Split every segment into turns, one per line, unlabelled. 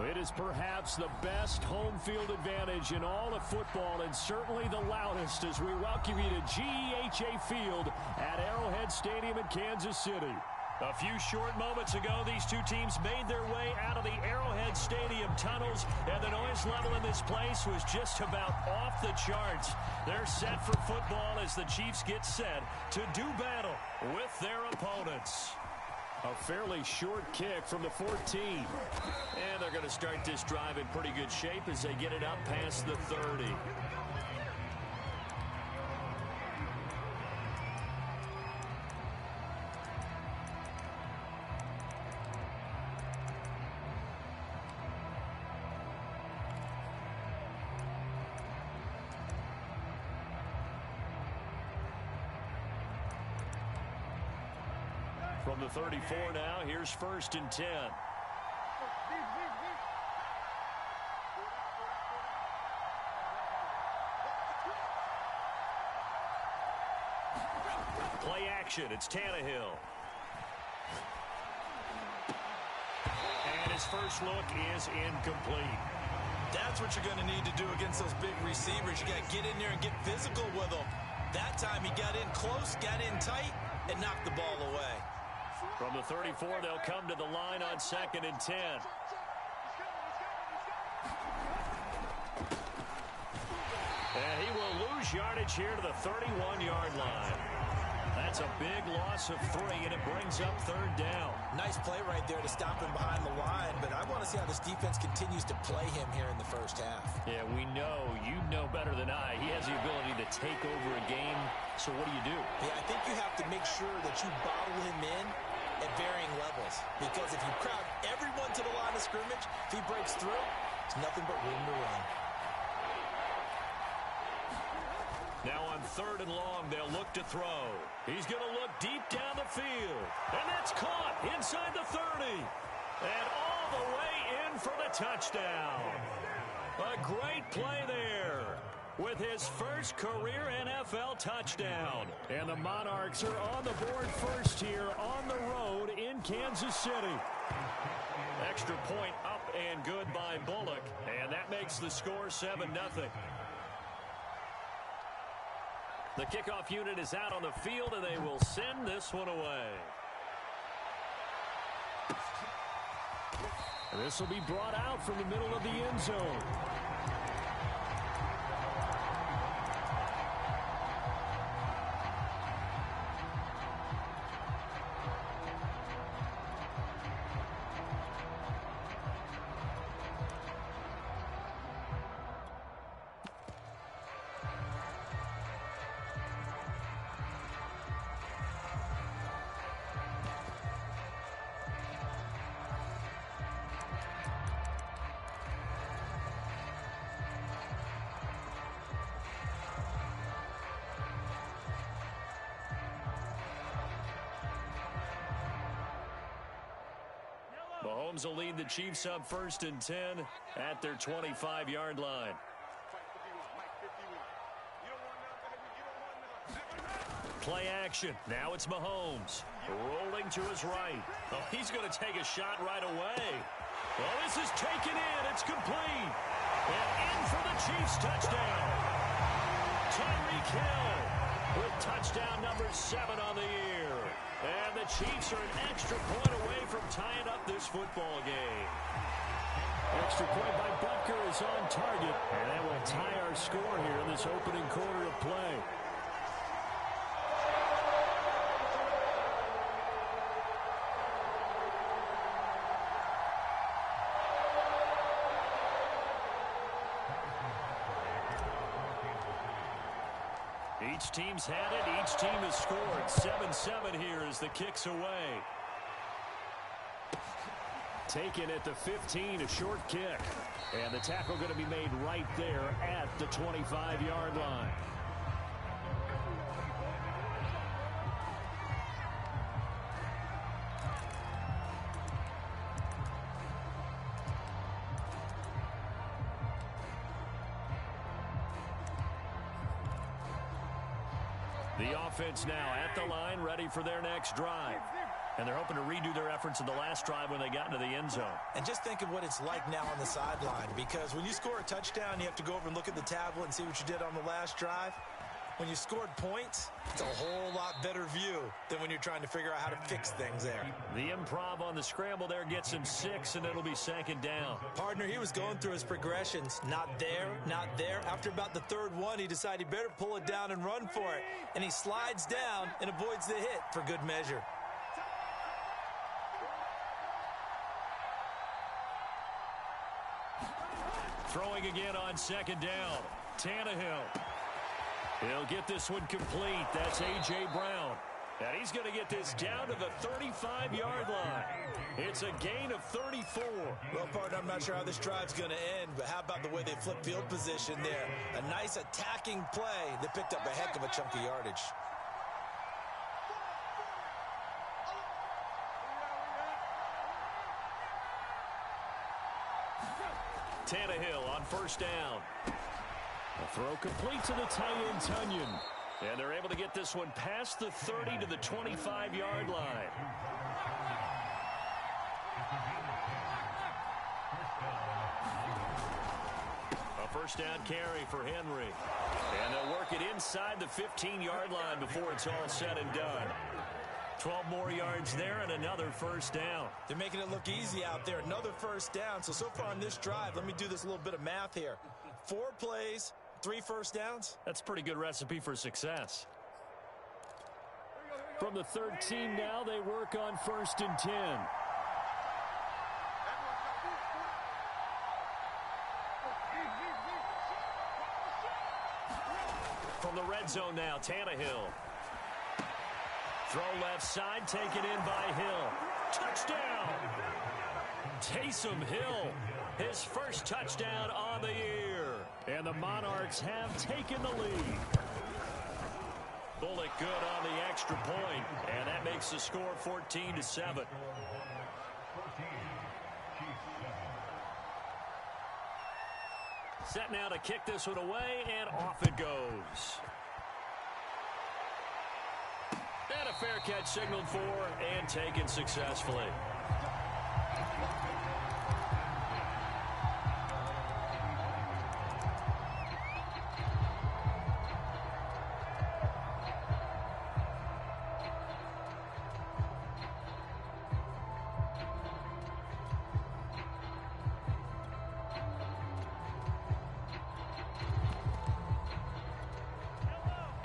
It is perhaps the best home field advantage in all of football, and certainly the loudest, as we welcome you to GEHA Field at Arrowhead Stadium in Kansas City. A few short moments ago, these two teams made their way out of the Arrowhead Stadium tunnels, and the noise level in this place was just about off the charts. They're set for football as the Chiefs get set to do battle with their opponents. A fairly short kick from the 14. And they're going to start this drive in pretty good shape as they get it up past the 30. From the 34 now, here's 1st and 10. Play action, it's Tannehill. And his first look is incomplete.
That's what you're going to need to do against those big receivers. You got to get in there and get physical with them. That time he got in close, got in tight, and knocked the ball away.
From the 34, they'll come to the line on 2nd and 10. And he will lose yardage here to the 31-yard line. That's a big loss of 3, and it brings up 3rd down.
Nice play right there to stop him behind the line, but I want to see how this defense continues to play him here in the first half.
Yeah, we know, you know better than I, he has the ability to take over a game, so what do you do?
Yeah, I think you have to make sure that you bottle him in at varying levels, because if you crowd everyone to the line of scrimmage, if he breaks through, it's nothing but room to run.
Now on 3rd and long, they'll look to throw. He's going to look deep down the field. And that's caught inside the 30. And all the way in for the touchdown. A great play there with his first career NFL touchdown. And the Monarchs are on the board first here on the road in Kansas City. Extra point up and good by Bullock. And that makes the score 7-0. The kickoff unit is out on the field, and they will send this one away. And this will be brought out from the middle of the end zone. Mahomes will lead the Chiefs up 1st and 10 at their 25-yard line. Play action. Now it's Mahomes. Rolling to his right. Oh, he's going to take a shot right away. Well, this is taken in. It's complete. And in for the Chiefs touchdown. Tyreek Hill with touchdown number 7 on the year. And the Chiefs are an extra point away from tying up this football game. Extra point by Butker is on target. And that will tie our score here in this opening quarter of play. Each team's had it. Each team has scored. 7-7 here as the kick's away. Taken at the 15, a short kick. And the tackle going to be made right there at the 25-yard line. The offense now at the line, ready for their next drive. And they're hoping to redo their efforts in the last drive when they got into the end zone.
And just think of what it's like now on the sideline, because when you score a touchdown, you have to go over and look at the tablet and see what you did on the last drive. When you scored points, it's a whole lot better view than when you're trying to figure out how to fix things there.
The improv on the scramble there gets him 6, and it'll be second down.
Partner, he was going through his progressions. Not there, not there. After about the third one, he decided he better pull it down and run for it. And he slides down and avoids the hit for good measure.
Throwing again on second down. Tannehill. He'll get this one complete. That's A.J. Brown. And he's going to get this down to the 35-yard line. It's a gain of 34.
Well, partner, I'm not sure how this drive's going to end, but how about the way they flip field position there? A nice attacking play that picked up a heck of a chunk of yardage.
Tannehill on first down. A throw complete to the tight end, Tunyon. And they're able to get this one past the 30 to the 25-yard line. A first down carry for Henry. And they'll work it inside the 15-yard line before it's all said and done. 12 more yards there and another first down.
They're making it look easy out there. Another first down. So far on this drive, let me do this little bit of math here. 4 plays, 3 first downs.
That's a pretty good recipe for success. From the 13 now, they work on first and 10. From the red zone now, Tannehill. Throw left side, taken in by Hill. Touchdown! Taysom Hill, his first touchdown on the year. And the Monarchs have taken the lead. Bullock good on the extra point, and that makes the score 14-7. Set now to kick this one away, and off it goes. And a fair catch signaled for and taken successfully.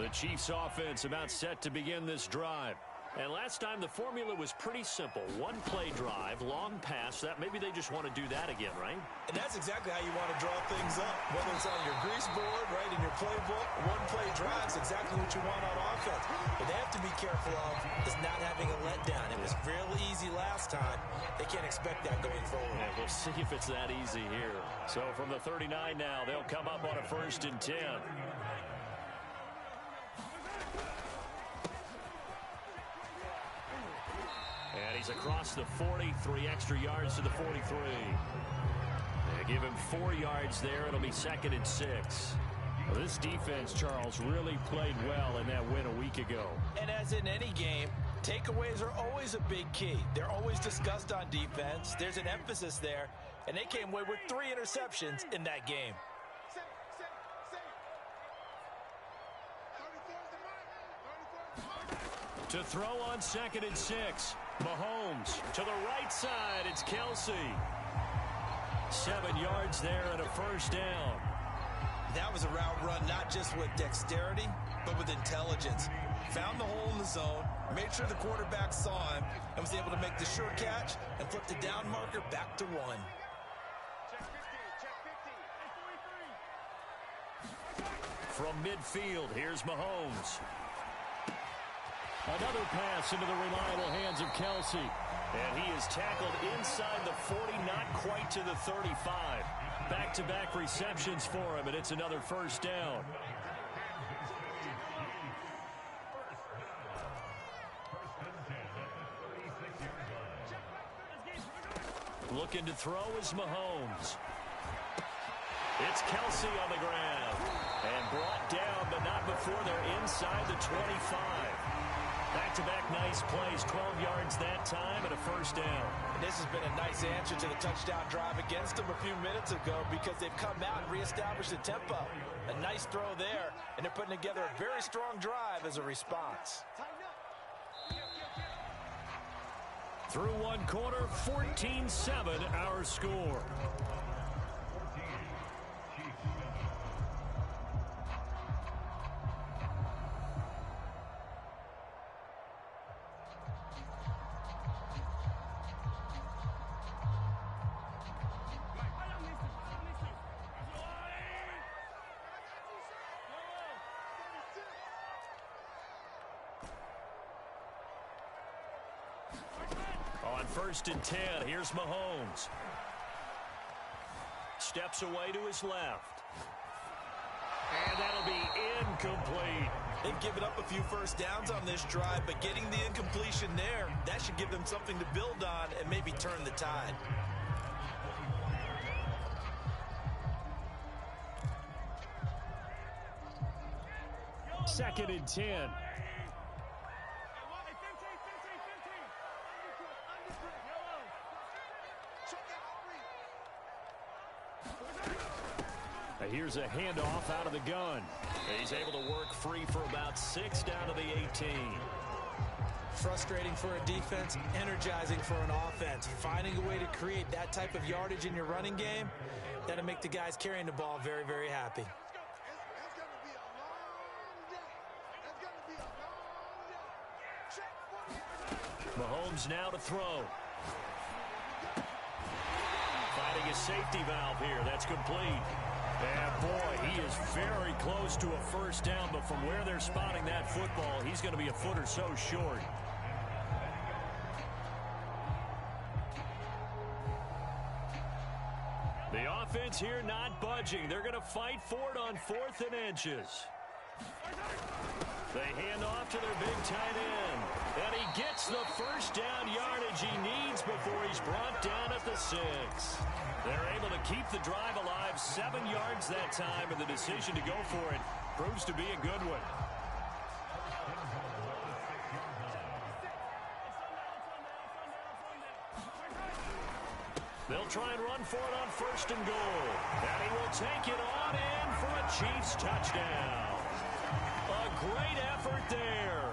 The Chiefs offense about set to begin this drive. And last time the formula was pretty simple. One play drive, long pass. That maybe they just want to do that again, right?
And that's exactly how you want to draw things up. Whether it's on your grease board, right, in your playbook, one play drive is exactly what you want on offense. But they have to be careful of is not having a letdown. It was real easy last time. They can't expect that going forward.
Yeah, we'll see if it's that easy here. So from the 39 now, they'll come up on a first and 10. And he's across the 40, 3 extra yards to the 43. They give him 4 yards there. It'll be second and 6. Well, this defense, Charles, really played well in that win a week ago.
And as in any game, takeaways are always a big key. They're always discussed on defense. There's an emphasis there. And they came away with 3 interceptions in that game.
To throw on second and 6. Mahomes to the right side. It's Kelsey. 7 yards there and a first down.
That was a route run not just with dexterity, but with intelligence. Found the hole in the zone, made sure the quarterback saw him, and was able to make the sure catch and flip the down marker back to 1.
From midfield, here's Mahomes. Another pass into the reliable hands of Kelsey. And he is tackled inside the 40, not quite to the 35. Back-to-back receptions for him, and it's another first down. Looking to throw is Mahomes. It's Kelsey on the ground. And brought down, but not before they're inside the 25. Back-to-back nice plays, 12 yards that time and a first down.
And this has been a nice answer to the touchdown drive against them a few minutes ago because they've come out and reestablished the tempo. A nice throw there, and they're putting together a very strong drive as a response.
Through one quarter, 14-7 our score. On 1st and 10, here's Mahomes. Steps away to his left. And that'll be incomplete.
They've given up a few first downs on this drive, but getting the incompletion there, that should give them something to build on and maybe turn the tide.
Second and 10. Here's a handoff out of the gun. He's able to work free for about 6 down to the 18.
Frustrating for a defense, energizing for an offense. Finding a way to create that type of yardage in your running game, that'll make the guys carrying the ball very, very happy.
Mahomes now to throw. Finding a safety valve here. That's complete. And boy, he is very close to a first down, but from where they're spotting that football, he's going to be a foot or so short. The offense here not budging. They're going to fight for it on 4th and inches. They hand off to their big tight end. And he gets the first down yardage he needs before he's brought down at the 6. They're able to keep the drive alive, 7 yards that time, and the decision to go for it proves to be a good one. They'll try and run for it on 1st and goal. And he will take it on in for a Chiefs touchdown. A great effort there.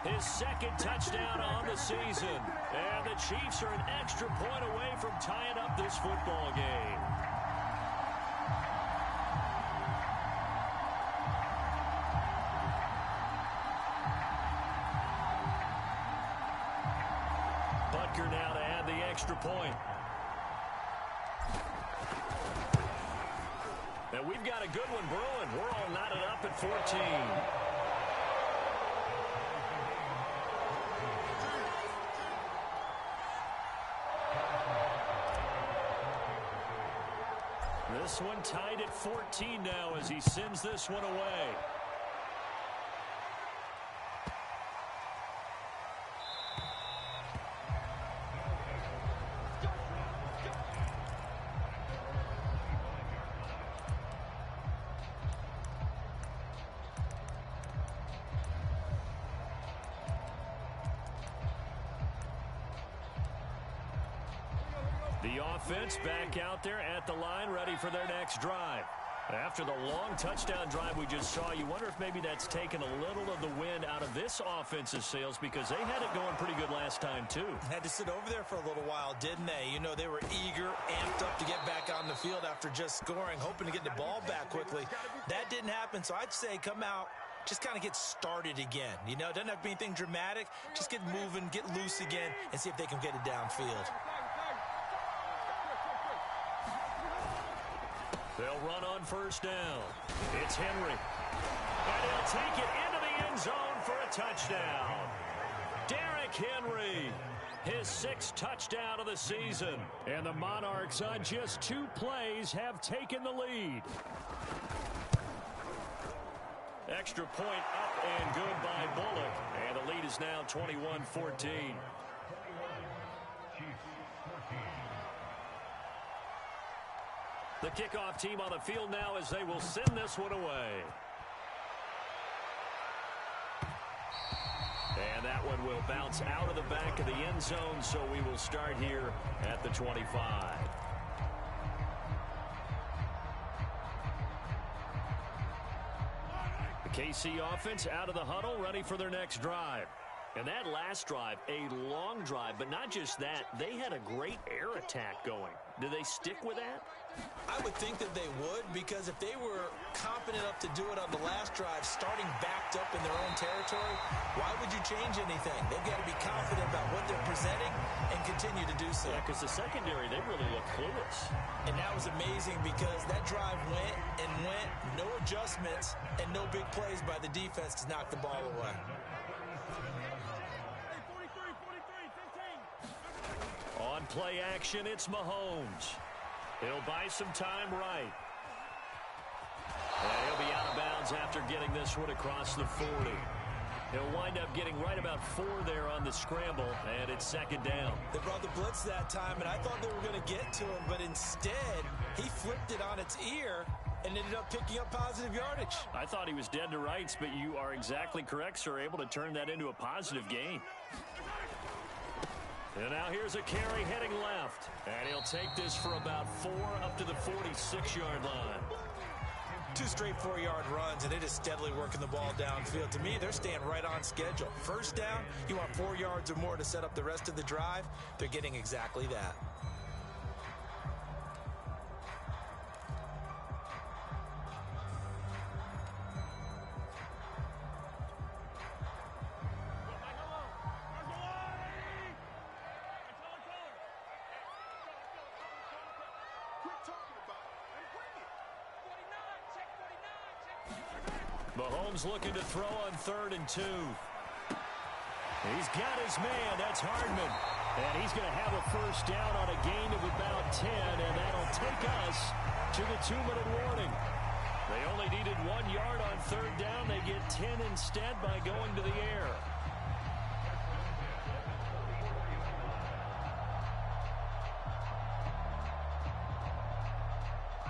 His 2nd touchdown on the season. And the Chiefs are an extra point away from tying up this football game. Butker now to add the extra point. And we've got a good one brewing. We're all knotted up at 14. This one tied at 14 now as he sends this one away. The offense back out there at the line, ready for their next drive. After the long touchdown drive we just saw, you wonder if maybe that's taken a little of the wind out of this offense's sails because they had it going pretty good last time, too.
Had to sit over there for a little while, didn't they? You know, they were eager, amped up to get back on the field after just scoring, hoping to get the ball back quickly. That didn't happen, so I'd say come out, just kind of get started again. You know, it doesn't have to be anything dramatic. Just get moving, get loose again, and see if they can get it downfield.
They'll run on 1st down. It's Henry. And he'll take it into the end zone for a touchdown. Derrick Henry, his 6th touchdown of the season. And the Monarchs on just 2 plays have taken the lead. Extra point up and good by Bullock. And the lead is now 21-14. The kickoff team on the field now as they will send this one away. And that one will bounce out of the back of the end zone, so we will start here at the 25. The KC offense out of the huddle, ready for their next drive. And that last drive, a long drive, but not just that, they had a great air attack going. Do they stick with that?
I would think that they would, because if they were confident enough to do it on the last drive, starting backed up in their own territory, why would you change anything? They've got to be confident about what they're presenting and continue to do so.
Yeah, because the secondary, they really look clueless.
And that was amazing because that drive went and went, no adjustments, and no big plays by the defense to knock the ball away.
On play action, it's Mahomes. He'll buy some time right. And he'll be out of bounds after getting this one across the 40. He'll wind up getting right about 4 there on the scramble, and it's second down.
They brought the blitz that time, and I thought they were going to get to him, but instead, he flipped it on its ear and ended up picking up positive yardage.
I thought he was dead to rights, but you are exactly correct, sir, able to turn that into a positive gain. And now here's a carry heading left. And he'll take this for about 4 up to the 46-yard line.
2 straight 4-yard runs, and it is steadily working the ball downfield. To me, they're staying right on schedule. First down, you want 4 yards or more to set up the rest of the drive. They're getting exactly that.
Mahomes looking to throw on 3rd and 2. He's got his man. That's Hardman. And he's going to have a first down on a gain of about 10, and that'll take us to the 2-minute warning. They only needed 1 yard on 3rd down. They get 10 instead by going to the air.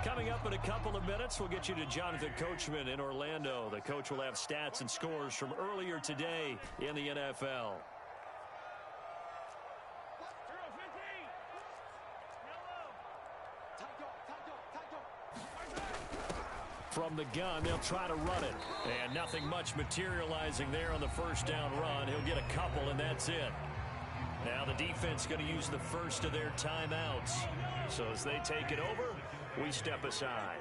Coming up in a couple of minutes, we'll get you to Jonathan Coachman in Orlando. The coach will have stats and scores from earlier today in the NFL. From the gun, they'll try to run it. And nothing much materializing there on the first down run. He'll get a couple, and that's it. Now the defense going to use the first of their timeouts. So as they take it over, we step aside.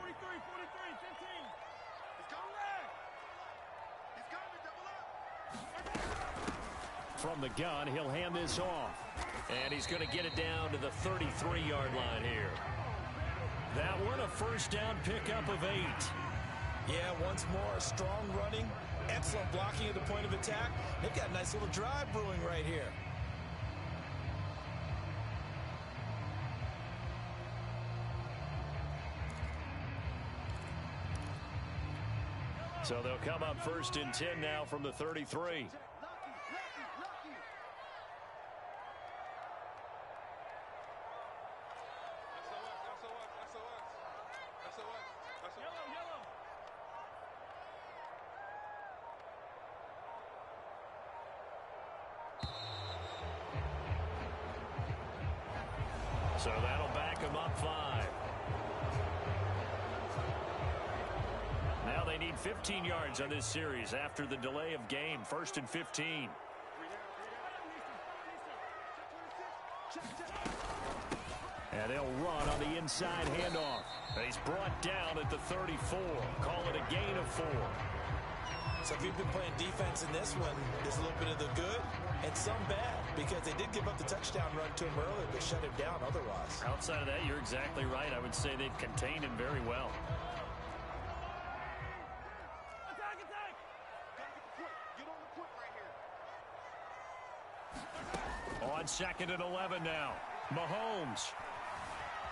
From the gun, he'll hand this off. And he's going to get it down to the 33-yard line here. That one, a first down pickup of 8.
Yeah, once more, strong running, excellent blocking at the point of attack. They've got a nice little drive brewing right here.
So they'll come up 1st and 10 now from the 33. So that'll back them up 5. Now they need 15 yards on this series after the delay of game. 1st and 15. And they'll run on the inside handoff. And he's brought down at the 34. Call it a gain of 4.
So if you've been playing defense in this one, there's a little bit of the good and some bad, because they did give up the touchdown run to him earlier, but shut him down otherwise.
Outside of that, you're exactly right. I would say they've contained him very well. On 2nd and 11 now. Mahomes.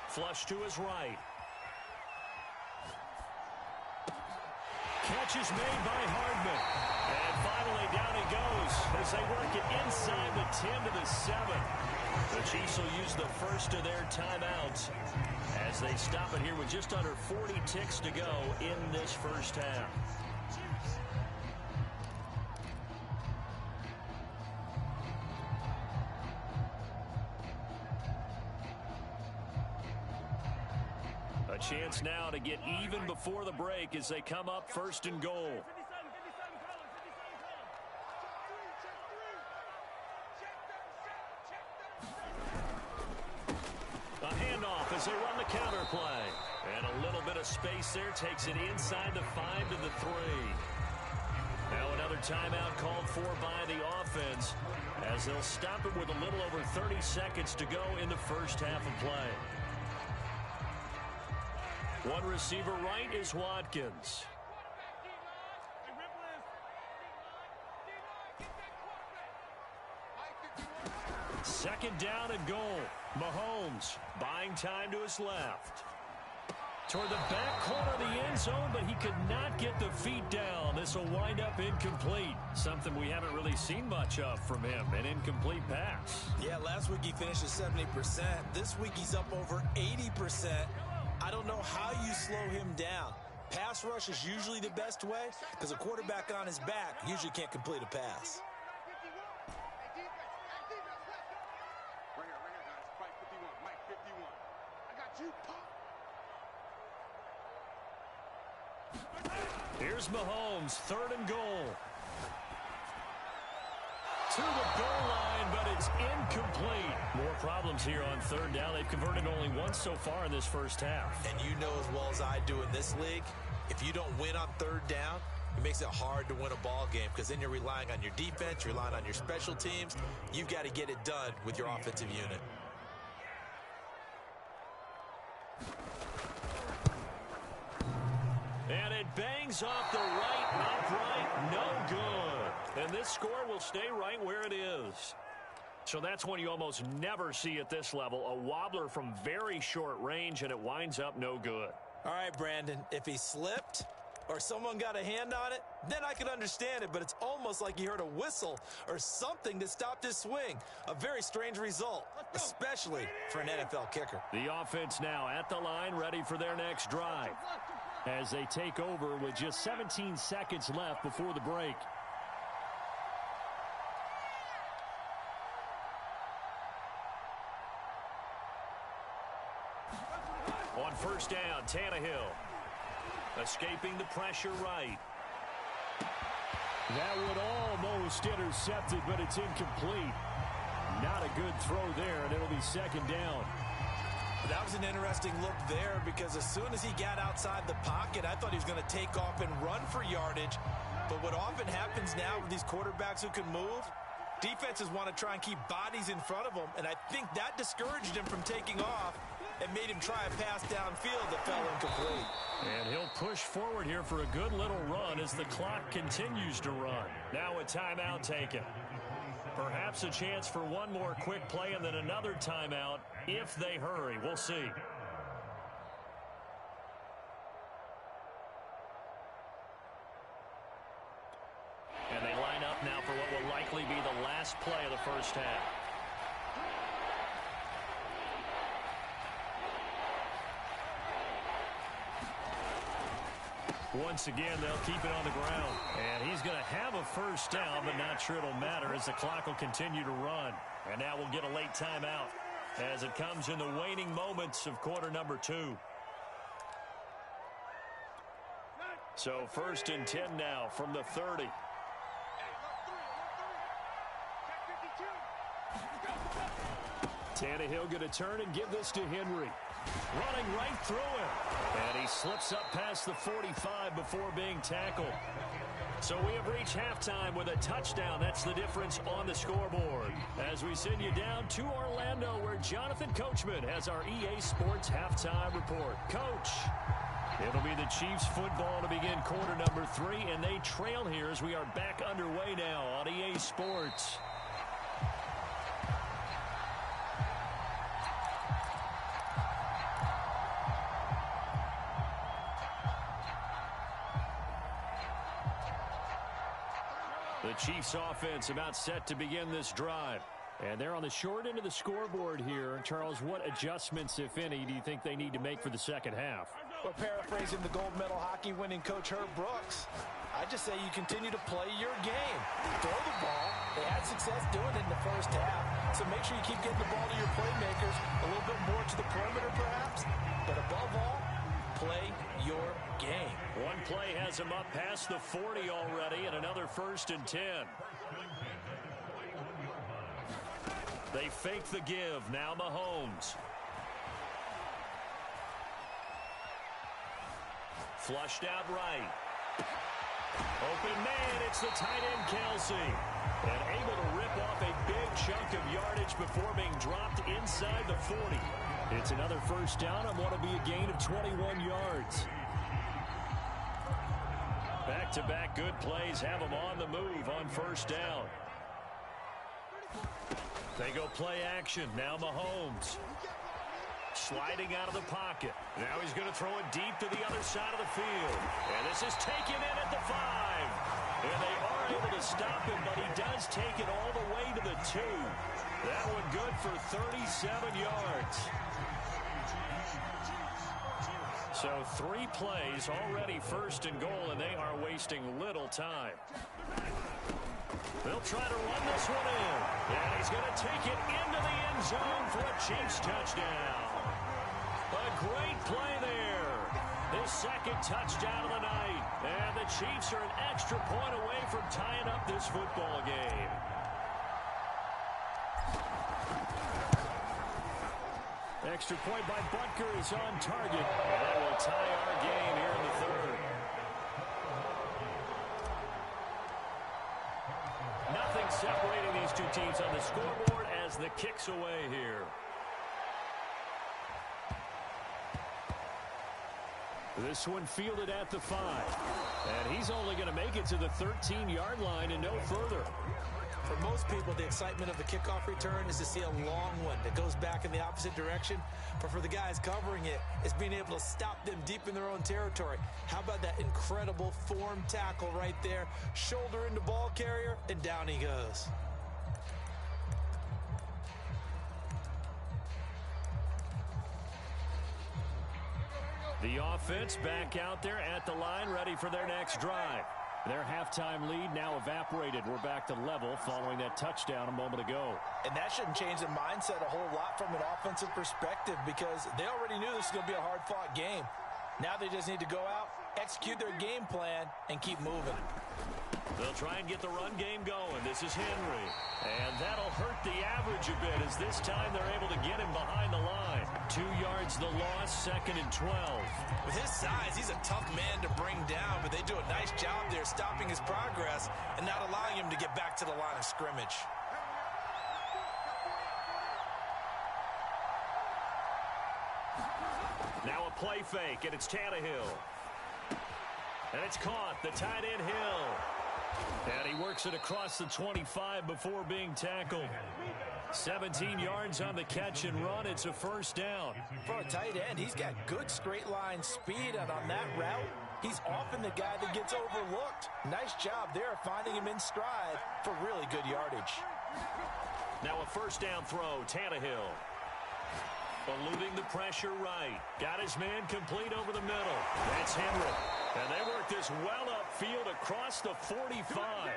Flush to his right. Catch is made by Hardman. And finally down he goes as they work it inside the 10 to the 7. The Chiefs will use the first of their timeouts as they stop it here with just under 40 ticks to go in this first half. chance now to get even before the break as they come up 1st and goal. A handoff as they run the counter play. And a little bit of space there takes it inside the 5 to the 3. Now another timeout called for by the offense as they'll stop it with a little over 30 seconds to go in the first half of play. One receiver right is Watkins. Second down and goal. Mahomes buying time to his left. Toward the back corner of the end zone, but he could not get the feet down. This will wind up incomplete. Something we haven't really seen much of from him, an incomplete pass.
Yeah, last week he finished at 70%. This week he's up over 80%. I don't know how you slow him down. Pass rush is usually the best way because a quarterback on his back usually can't complete a pass.
Here's Mahomes, 3rd and goal. To the goal line, but it's incomplete. More problems here on 3rd down. They've converted only once so far in this first half.
And you know as well as I do in this league, if you don't win on 3rd down, it makes it hard to win a ball game because then you're relying on your defense, you're relying on your special teams. You've got to get it done with your offensive unit.
And it bangs off the right upright. No good. And this score will stay right where it is. So that's one you almost never see at this level. A wobbler from very short range, and it winds up no good.
All right, Brandon, if he slipped or someone got a hand on it, then I could understand it, but it's almost like he heard a whistle or something that stopped his swing. A very strange result, especially for an NFL kicker.
The offense now at the line, ready for their next drive as they take over with just 17 seconds left before the break. On 1st down, Tannehill escaping the pressure right. That would almost intercept it, but it's incomplete. Not a good throw there, and it'll be 2nd down.
That was an interesting look there because as soon as he got outside the pocket, I thought he was going to take off and run for yardage. But what often happens now with these quarterbacks who can move, defenses want to try and keep bodies in front of them, and I think that discouraged him from taking off and made him try a pass downfield that fell incomplete.
And he'll push forward here for a good little run as the clock continues to run. Now a timeout taken. Perhaps a chance for one more quick play and then another timeout if they hurry. We'll see. And they line up now for what will likely be the last play of the first half. Once again, they'll keep it on the ground. And he's going to have a first down, but not sure it'll matter as the clock will continue to run. And now we'll get a late timeout as it comes in the waning moments of quarter number 2. So 1st and 10 now from the 30. Tannehill going to turn and give this to Henry. Running right through him. And he slips up past the 45 before being tackled. So we have reached halftime with a touchdown. That's the difference on the scoreboard. As we send you down to Orlando, where Jonathan Coachman has our EA Sports halftime report. Coach, it'll be the Chiefs football to begin quarter number 3, and they trail here as we are back underway now on EA Sports. The Chiefs offense about set to begin this drive. And they're on the short end of the scoreboard here. Charles, what adjustments, if any, do you think they need to make for the second half?
Well, paraphrasing the gold medal hockey winning coach Herb Brooks, I just say you continue to play your game. Throw the ball. They had success doing it in the first half. So make sure you keep getting the ball to your playmakers, a little bit more to the perimeter perhaps. But above all, play your game.
One play has him up past the 40 already, and another 1st and 10. They fake the give. Now Mahomes. Flushed out right. Open man, it's the tight end Kelsey. And able to rip off a big chunk of yardage before being dropped inside the 40. It's another 1st down on what will be a gain of 21 yards. Back-to-back good plays have them on the move on 1st down. They go play action. Now Mahomes. Sliding out of the pocket. Now he's going to throw it deep to the other side of the field. And this is taken in at the 5. And they are able to stop him, but he does take it all the way to the 2. That one good for 37 yards. So 3 plays, already 1st and goal, and they are wasting little time. They'll try to run this one in. And he's going to take it into the end zone for a Chiefs touchdown. A great play there. His 2nd touchdown of the night. And the Chiefs are an extra point away from tying up this football game. Extra point by Butker is on target. And that will tie our game here in the 3rd. Nothing separating these two teams on the scoreboard as the kick's away here. This one fielded at the 5. And he's only going to make it to the 13-yard line and no further.
For most people, the excitement of the kickoff return is to see a long one that goes back in the opposite direction. But for the guys covering it, it's being able to stop them deep in their own territory. How about that incredible form tackle right there? Shoulder into ball carrier, and down he goes.
The offense back out there at the line, ready for their next drive. Their halftime lead now evaporated. We're back to level following that touchdown a moment ago.
And that shouldn't change the mindset a whole lot from an offensive perspective because they already knew this was going to be a hard-fought game. Now they just need to go out, execute their game plan, and keep moving.
They'll try and get the run game going. This is Henry. And that'll hurt the average a bit as this time they're able to get him behind the line. 2 yards the loss, 2nd and 12.
With his size, he's a tough man to bring down, but they do a nice job there stopping his progress and not allowing him to get back to the line of scrimmage.
Now a play fake, and it's Tannehill. And it's caught, the tight end Hill. And he works it across the 25 before being tackled. 17 yards on the catch and run. It's a 1st down.
For a tight end, he's got good straight line speed, and on that route, he's often the guy that gets overlooked. Nice job there finding him in stride for really good yardage.
Now a 1st down throw, Tannehill. Eluding the pressure right. Got his man complete over the middle. That's Henry. And they work this well upfield across the 45.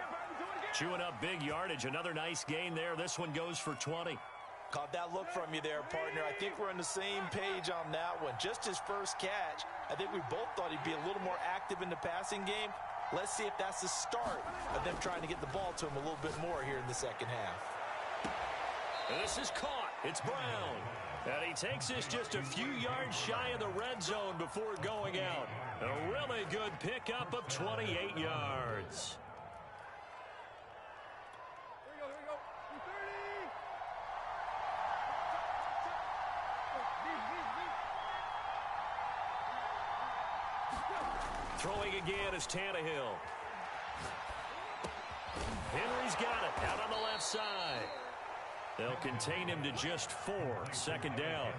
Chewing up big yardage. Another nice gain there. This one goes for 20.
Caught that look from you there, partner. I think we're on the same page on that one. Just his first catch. I think we both thought he'd be a little more active in the passing game. Let's see if that's the start of them trying to get the ball to him a little bit more here in the 2nd half.
And this is caught. It's Brown. And he takes this just a few yards shy of the red zone before going out. A really good pickup of 28 yards.
Here we go. 230.
Throwing again is Tannehill. Henry's got it out on the left side. They'll contain him to just 4. 2nd down.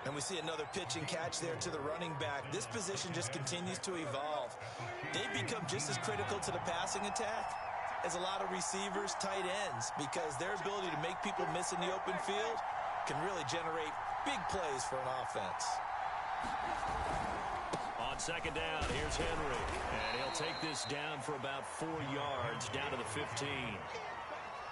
And we see another pitch and catch there to the running back. This position just continues to evolve. They become just as critical to the passing attack as a lot of receivers, tight ends, because their ability to make people miss in the open field can really generate big plays for an offense.
On 2nd down, here's Henry. And he'll take this down for about 4 yards, down to the 15.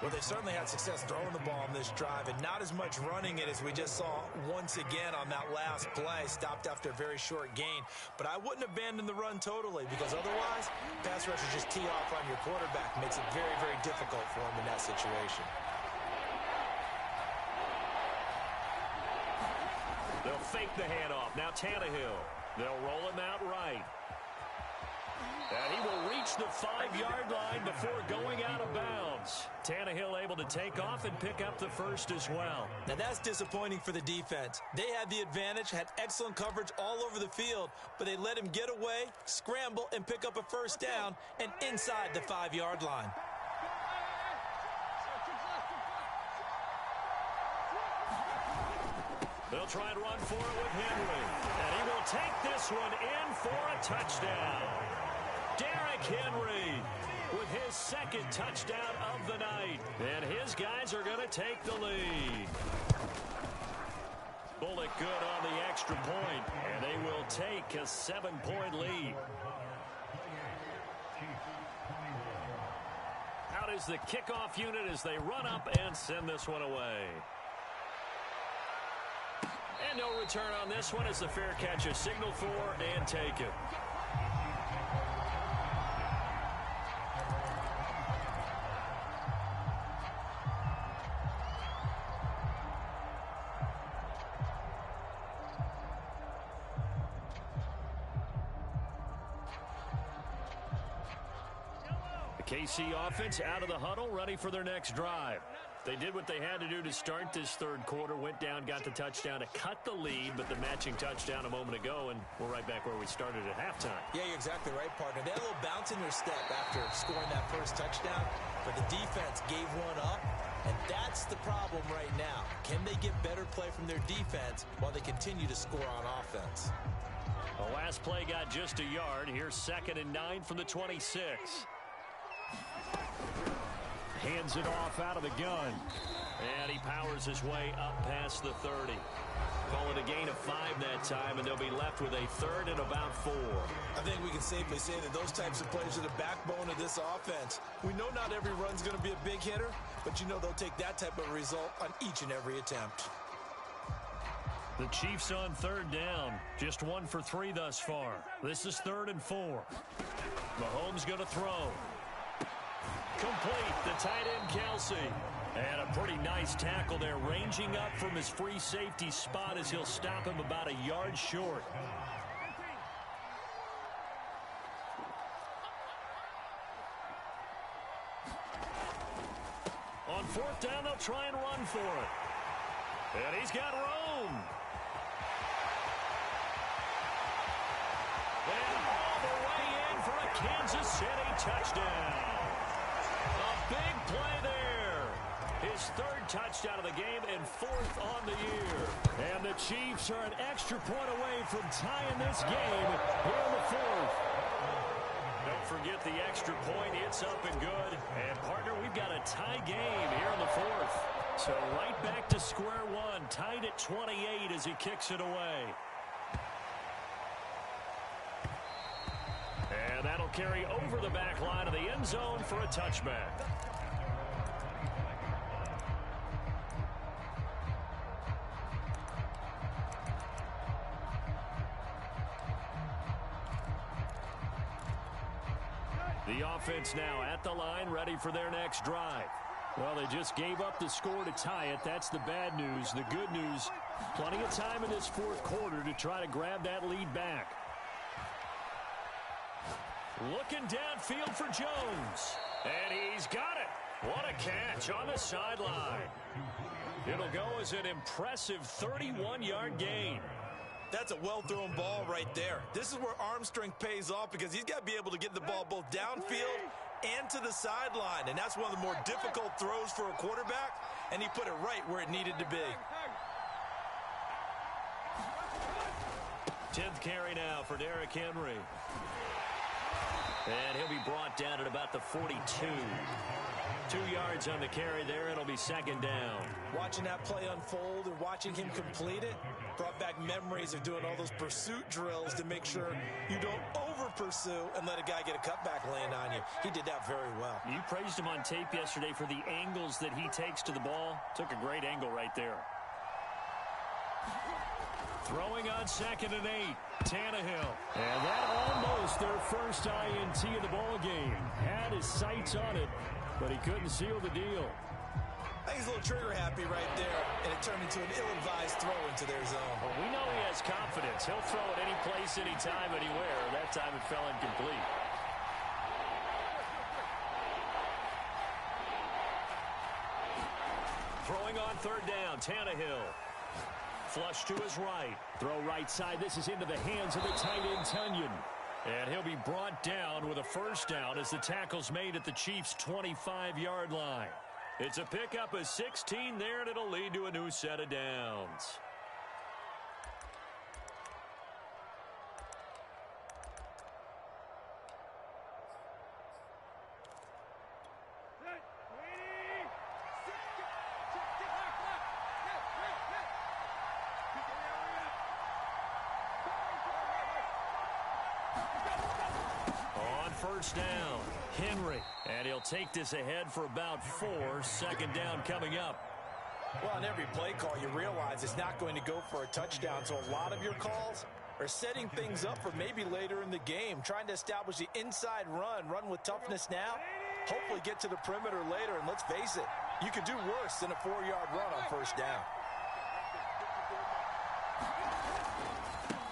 Well, they certainly had success throwing the ball on this drive and not as much running it as we just saw once again on that last play. Stopped after a very short gain. But I wouldn't abandon the run totally because otherwise, pass rushers just tee off on your quarterback. Makes it very, very difficult for him in that situation.
They'll fake the handoff. Now Tannehill. They'll roll him out right. And he will reach the 5-yard line before going out of bounds. Tannehill able to take off and pick up the first as well.
Now that's disappointing for the defense. They had the advantage, had excellent coverage all over the field, but they let him get away, scramble, and pick up a first down and inside the 5-yard line.
They'll try and run for it with Henry. And he will take this one in for a touchdown. Derrick Henry with his second touchdown of the night. And his guys are going to take the lead. Bullock good on the extra point, and they will take a 7-point lead. Out is the kickoff unit as they run up and send this one away. And no return on this one as the fair catch is signaled for and taken. The KC offense out of the huddle, ready for their next drive. They did what they had to do to start this third quarter, went down, got the touchdown to cut the lead, but the matching touchdown a moment ago, and we're right back where we started at halftime.
Yeah, you're exactly right, partner. They had a little bounce in their step after scoring that first touchdown, but the defense gave one up, and that's the problem right now. Can they get better play from their defense while they continue to score on offense?
The last play got just a yard. Here's 2nd and 9 from the 26. Hands it off out of the gun. And he powers his way up past the 30. Call it a gain of 5 that time, and they'll be left with a 3rd and about 4.
I think we can safely say that those types of plays are the backbone of this offense. We know not every run's going to be a big hitter, but you know they'll take that type of result on each and every attempt.
The Chiefs on 3rd down. Just 1 for 3 thus far. This is 3rd and 4. Mahomes going to throw. Complete, the tight end Kelsey. And a pretty nice tackle there, ranging up from his free safety spot as he'll stop him about a yard short. On 4th down, they'll try and run for it. And he's got room. And all the way in for a Kansas City touchdown. A big play there. His 3rd touchdown of the game and 4th on the year. And the Chiefs are an extra point away from tying this game here in the 4th. Don't forget the extra point. It's up and good. And, partner, we've got a tie game here in the 4th. So right back to square one. Tied at 28 as he kicks it away. And that'll carry over the back line of the end zone for a touchback. The offense now at the line, ready for their next drive. Well, they just gave up the score to tie it. That's the bad news. The good news, plenty of time in this 4th quarter to try to grab that lead back. Looking downfield for Jones. And he's got it. What a catch on the sideline. It'll go as an impressive 31-yard gain.
That's a well-thrown ball right there. This is where arm strength pays off because he's got to be able to get the ball both downfield and to the sideline. And that's one of the more difficult throws for a quarterback, and he put it right where it needed to be.
10th carry now for Derrick Henry. And he'll be brought down at about the 42. 2 yards on the carry there. It'll be second down.
Watching that play unfold and watching him complete it brought back memories of doing all those pursuit drills to make sure you don't over-pursue and let a guy get a cutback lane on you. He did that very well.
You praised him on tape yesterday for the angles that he takes to the ball. Took a great angle right there. Throwing on 2nd and 8, Tannehill. And that almost their first INT of the ball game. Had his sights on it, but he couldn't seal the deal.
I think he's a little trigger happy right there, and it turned into an ill-advised throw into their zone.
Well, we know he has confidence. He'll throw it any place, anytime, anywhere. That time it fell incomplete. Throwing on 3rd down, Tannehill. Flush to his right. Throw right side. This is into the hands of the tight end, Tunyon. And he'll be brought down with a first down as the tackle's made at the Chiefs' 25-yard line. It's a pickup of 16 there, and it'll lead to a new set of downs. First down, Henry, and he'll take this ahead for about 4. 2nd down coming up.
Well, on every play call, you realize it's not going to go for a touchdown, so a lot of your calls are setting things up for maybe later in the game, trying to establish the inside run with toughness now, hopefully get to the perimeter later, and let's face it, you could do worse than a 4-yard run on first down.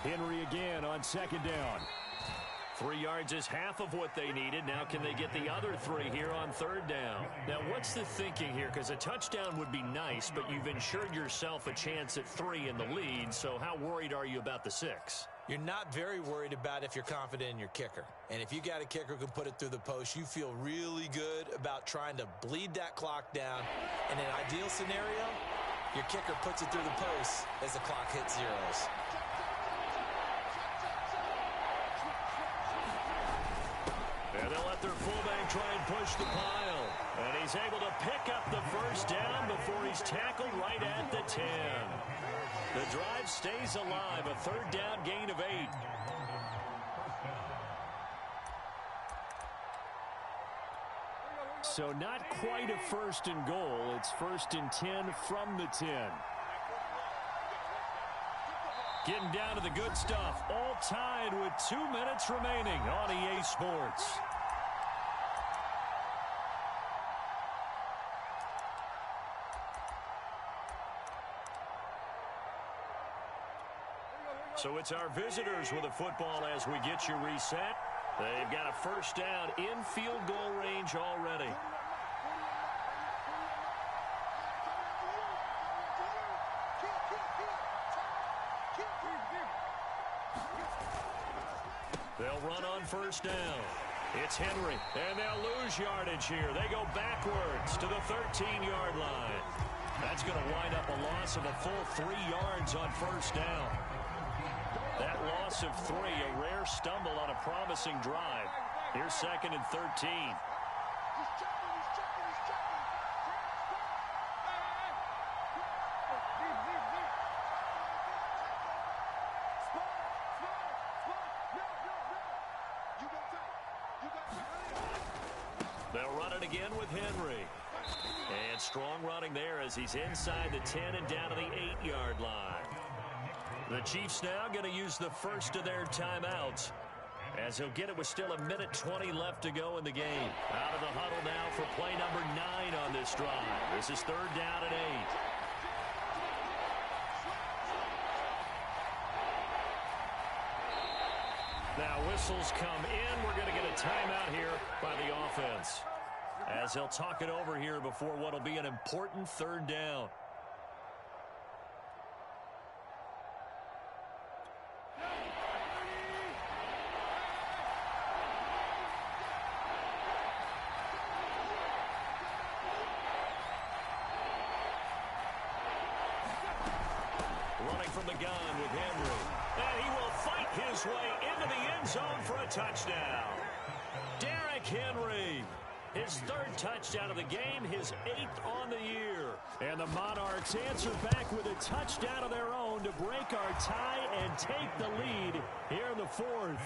Henry again on 2nd down. 3 yards is half of what they needed. Now can they get the other 3 here on 3rd down? Now what's the thinking here? Because a touchdown would be nice, but you've ensured yourself a chance at 3 in the lead. So how worried are you about the 6?
You're not very worried about if you're confident in your kicker. And if you got a kicker who can put it through the post, you feel really good about trying to bleed that clock down. In an ideal scenario, your kicker puts it through the post as the clock hits zeros.
And they'll let their fullback try and push the pile. And he's able to pick up the first down before he's tackled right at the 10. The drive stays alive. A 3rd down gain of 8. So not quite a 1st and goal. It's 1st and 10 from the 10. Getting down to the good stuff. All tied with 2 minutes remaining on EA Sports. So it's our visitors with the football as we get you reset. They've got a first down in field goal range already. They'll run on first down. It's Henry, and they'll lose yardage here. They go backwards to the 13-yard line. That's going to wind up a loss of a full 3 yards on first down. That loss of 3, a rare stumble on a promising drive. Here's 2nd and 13. They'll run it again with Henry. And strong running there as he's inside the 10 and down to the 8-yard line. The Chiefs now going to use the first of their timeouts as he'll get it with still 1:20 left to go in the game. Out of the huddle now for play number 9 on this drive. This is 3rd down and 8. Now whistles come in. We're going to get a timeout here by the offense as he'll talk it over here before what will be an important 3rd down. Running from the gun with Henry. And he will fight his way into the end zone for a touchdown. Derrick Henry His third touchdown of the game, his 8th on the year. And the Monarchs answer back with a touchdown of their own to break our tie and take the lead here in the 4th.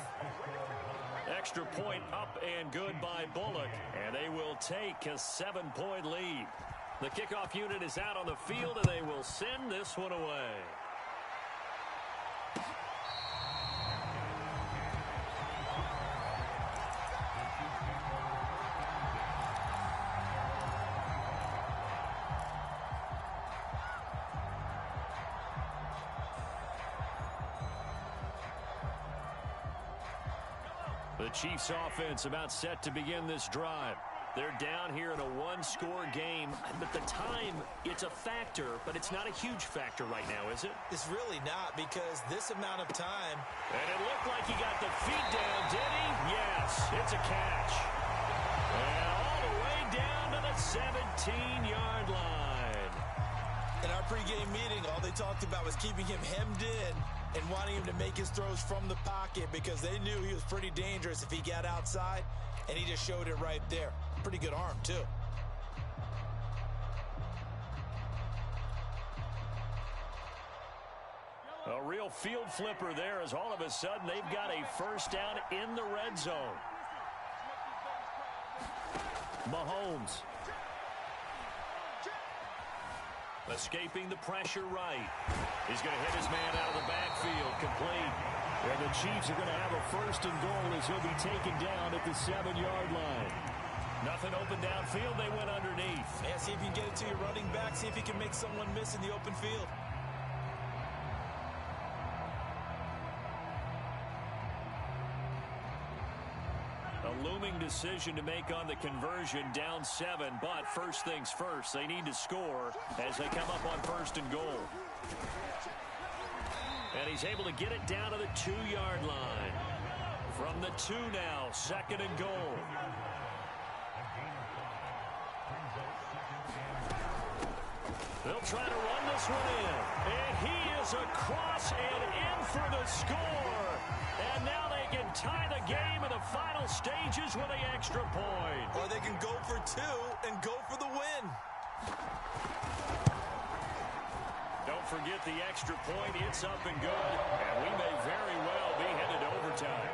Extra point up and good by Bullock, and they will take a 7-point lead. The kickoff unit is out on the field, and they will send this one away. The Chiefs offense about set to begin this drive. They're down here in a one-score game, but the time, it's a factor, but it's not a huge factor right now, is it?
It's really not, because this amount of time.
And it looked like he got the feet down, did he? Yes, it's a catch. And all the way down to the 17-yard line.
In our pregame meeting, all they talked about was keeping him hemmed in and wanting him to make his throws from the pocket because they knew he was pretty dangerous if he got outside, and he just showed it right there. Pretty good arm, too.
A real field flipper there as all of a sudden they've got a first down in the red zone. Mahomes. Escaping the pressure right. He's going to hit his man out of the backfield, complete. And the Chiefs are going to have a first and goal as he'll be taken down at the 7-yard line. Nothing open downfield, they went underneath.
Yeah, see if you can get it to your running back, see if you can make someone miss in the open field.
A looming decision to make on the conversion, down 7, but first things first, they need to score as they come up on first and goal. And he's able to get it down to the 2-yard line. From the 2 now, second and goal. They'll try to run this one in. And he is across and in for the score. And now they can tie the game in the final stages with the extra point.
Or they can go for 2 and go for the win.
Don't forget the extra point. It's up and good. And we may very well be headed to overtime.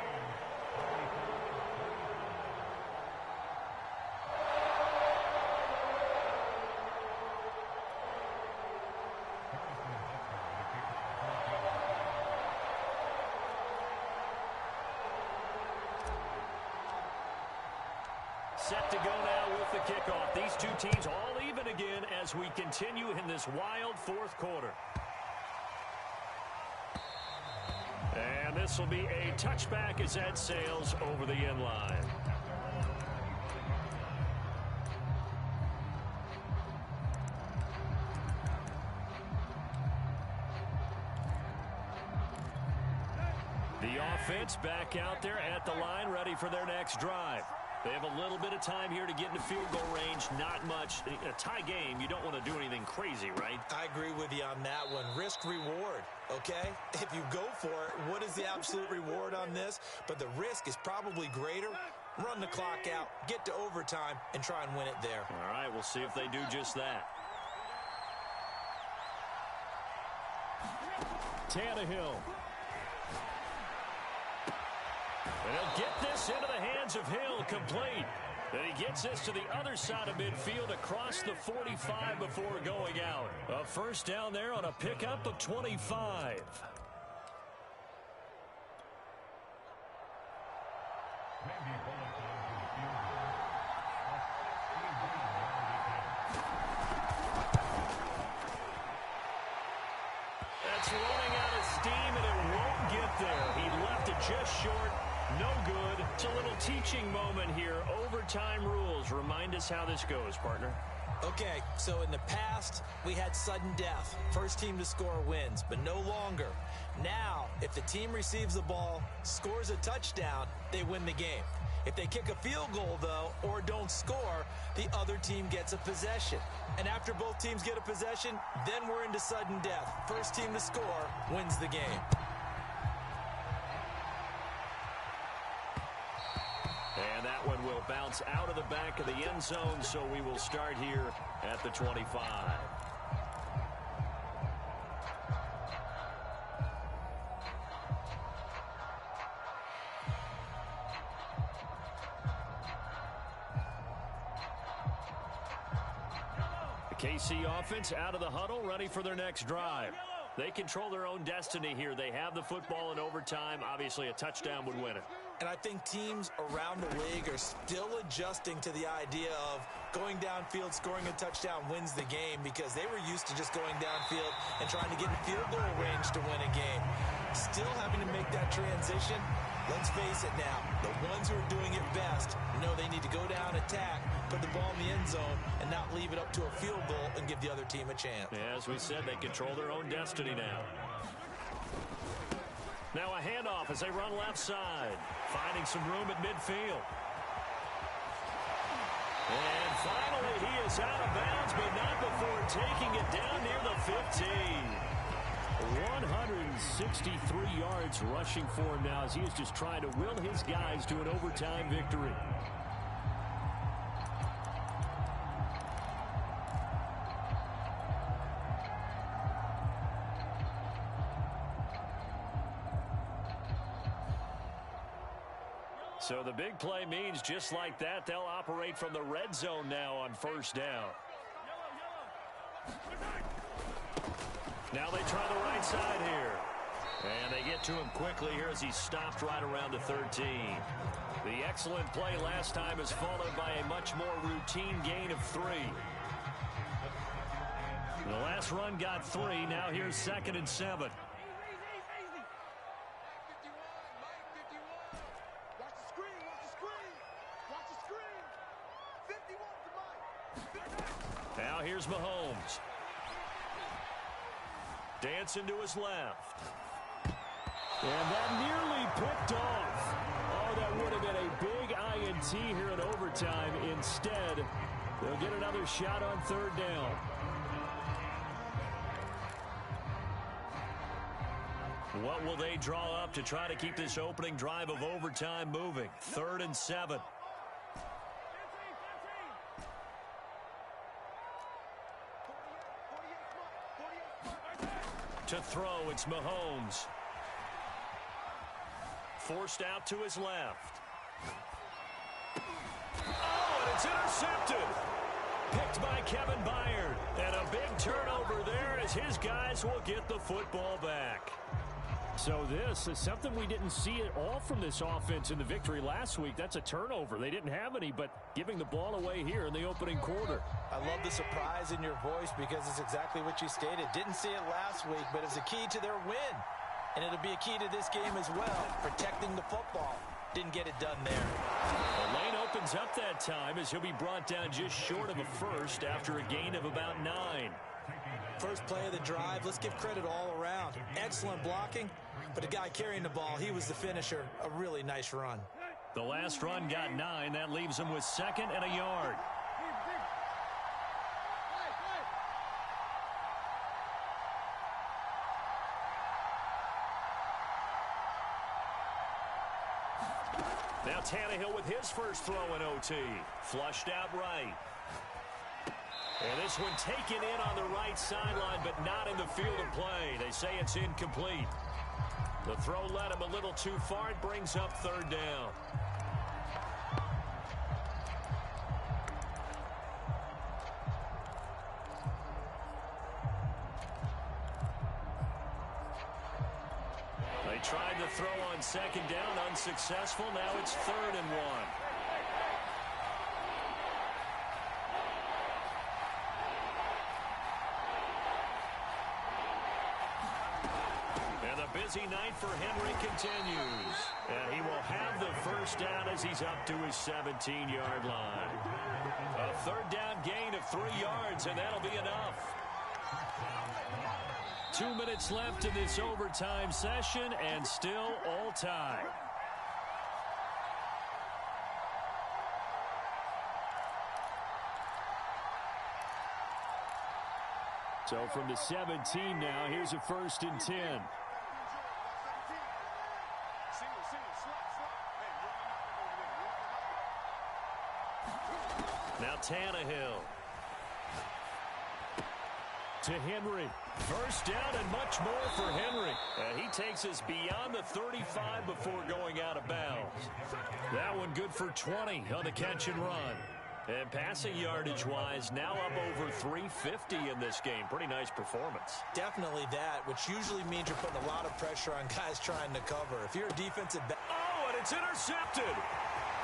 Set to go now with the kickoff. These two teams all even again as we continue in this wild 4th quarter. And this will be a touchback as that sails over the end line. The offense back out there at the line, ready for their next drive. They have a little bit of time here to get into field goal range. Not much. A tie game, you don't want to do anything crazy, right?
I agree with you on that one. Risk reward, okay? If you go for it, what is the absolute reward on this? But the risk is probably greater. Run the clock out, get to overtime, and try and win it there.
All right, we'll see if they do just that. Tannehill. And he'll get this into the hands of Hill, complete. And he gets this to the other side of midfield across the 45 before going out. A first down there on a pickup of 25. That's running out of steam, and it won't get there. He left it just short. No good. It's a little teaching moment here. Overtime rules. Remind us how this goes, partner.
Okay, so in the past, we had sudden death. First team to score wins, but no longer. Now, if the team receives the ball, scores a touchdown, they win the game. If they kick a field goal, though, or don't score, the other team gets a possession. And after both teams get a possession, then we're into sudden death. First team to score wins the game.
And that one will bounce bounce out of the back of the end zone, so we will start here at the 25. KC offense out of the huddle, ready for their next drive. They control their own destiny here. They have the football in overtime. Obviously, a touchdown would win it.
And I think teams around the league are still adjusting to the idea of going downfield, scoring a touchdown wins the game, because they were used to just going downfield and trying to get in field goal range to win a game. Still having to make that transition. Let's face it now, the ones who are doing it best know they need to go down, attack, put the ball in the end zone, and not leave it up to a field goal and give the other team a chance.
As we said, they control their own destiny now. Now a handoff as they run left side, finding some room at midfield. And finally, he is out of bounds, but not before taking it down near the 15. 163 yards rushing for him now as he is just trying to will his guys to an overtime victory. So the big play means just like that, they'll operate from the red zone now on first down. Now they try the right side here. And they get to him quickly here as he stopped right around the 13. The excellent play last time is followed by a much more routine gain of 3. The last run got 3. Now here's 2nd and 7. Now here's Mahomes. Dancing to his left. And that nearly picked off. Oh, that would have been a big INT here in overtime. Instead, they'll get another shot on 3rd down. What will they draw up to try to keep this opening drive of overtime moving? 3rd and 7. To throw, it's Mahomes. Forced out to his left. Oh, and it's intercepted. Picked by Kevin Byard. And a big turnover there as his guys will get the football back. So this is something we didn't see at all from this offense in the victory last week. That's a turnover. They didn't have any, but giving the ball away here in the opening quarter.
I love the surprise in your voice because it's exactly what you stated. Didn't see it last week, but it's a key to their win. And it'll be a key to this game as well, protecting the football. Didn't get it done there.
The lane opens up that time as he'll be brought down just short of a first after a gain of about 9.
First play of the drive, let's give credit all around. Excellent blocking, but the guy carrying the ball, he was the finisher. A really nice run.
The last run got 9. That leaves him with 2nd and a yard. Now Tannehill with his first throw in OT. Flushed out right. And this one taken in on the right sideline, but not in the field of play. They say it's incomplete. The throw led him a little too far. It brings up 3rd down. They tried the throw on 2nd down, unsuccessful. Now it's 3rd and 1. Busy night for Henry continues. And he will have the first down as he's up to his 17-yard line. A 3rd down gain of 3 yards, and that'll be enough. 2 minutes left in this overtime session, and still all tied. So from the 17 now, here's a 1st and 10. Now Tannehill. To Henry. First down and much more for Henry. And he takes us beyond the 35 before going out of bounds. That one good for 20 on the catch and run. And passing yardage-wise, now up over 350 in this game. Pretty nice performance.
Definitely that, which usually means you're putting a lot of pressure on guys trying to cover. If you're a defensive back...
Oh, and it's intercepted.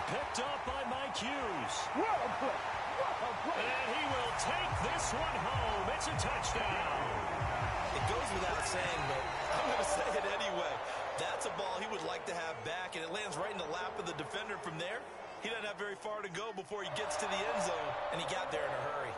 Picked up by Mike Hughes.
Well played. Well played.
And he will take this one home. It's a touchdown.
It goes without saying, but I'm going to say it anyway. That's a ball he would like to have back, and it lands right in the lap of the defender from there. He doesn't have very far to go before he gets to the end zone, and he got there in a hurry.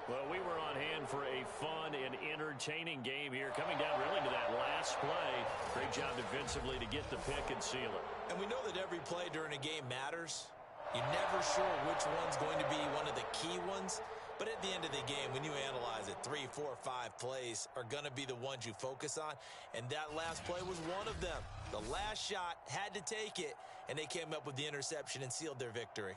Well, we were on hand for a fun and entertaining game here, coming down really to that last play. Great job defensively to get the pick and seal it. And we know that every play during a game matters. You're never sure which one's going to be one of the key ones. But at the end of the game, when you analyze it, 3, 4, 5 plays are going to be the ones you focus on. And that last play was one of them. The last shot had to take it, and they came up with the interception and sealed their victory.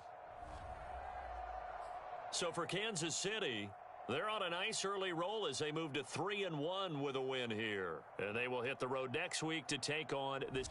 So for Kansas City, they're on a nice early roll as they move to 3-1 with a win here. And they will hit the road next week to take on this.